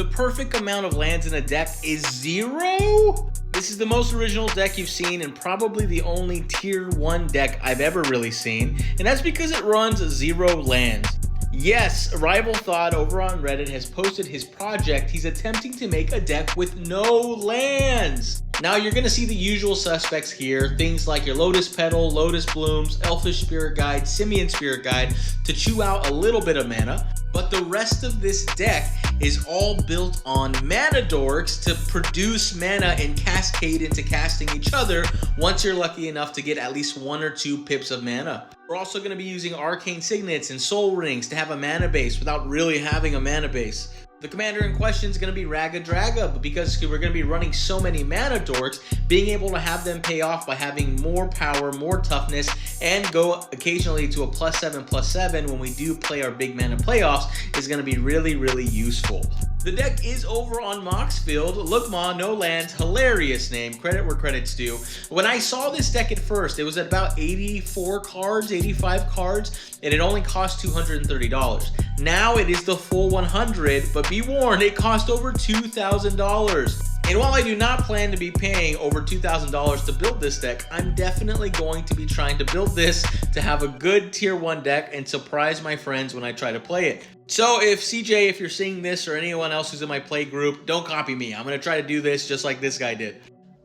The perfect amount of lands in a deck is 0? This is the most original deck you've seen and probably the only tier 1 deck I've ever really seen, and that's because it runs 0 lands. Yes, Rival Thought over on Reddit has posted his project. He's attempting to make a deck with no lands. Now you're going to see the usual suspects here, things like your Lotus Petal, Lotus Blooms, Elfish Spirit Guide, Simian Spirit Guide to chew out a little bit of mana. But the rest of this deck is all built on mana dorks to produce mana and cascade into casting each other once you're lucky enough to get at least 1 or 2 pips of mana. We're also going to be using Arcane Signets and Soul Rings to have a mana base without really having a mana base. The commander in question is going to be Raga Draga, but because we're going to be running so many mana dorks, being able to have them pay off by having more power, more toughness, and go occasionally to a +7/+7 when we do play our big mana playoffs is going to be really, really useful. The deck is over on Moxfield. Lookma, no lands, hilarious name, credit where credit's due. When I saw this deck at first, it was at about 84 cards, 85 cards, and it only cost $230. Now it is the full 100, but be warned, it cost over $2,000. And while I do not plan to be paying over $2,000 to build this deck, I'm definitely going to be trying to build this to have a good tier 1 deck and surprise my friends when I try to play it. So if CJ, if you're seeing this or anyone else who's in my play group, don't copy me. I'm going to try to do this just like this guy did.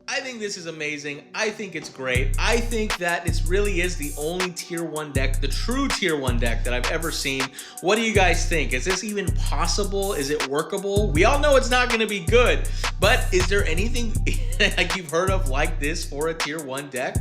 I think this is amazing. I think it's great. I think that this really is the only tier 1 deck, the true tier 1 deck that I've ever seen. What do you guys think? Is this even possible? Is it workable? We all know it's not going to be good, but is there anything like you've heard of like this for a tier 1 deck?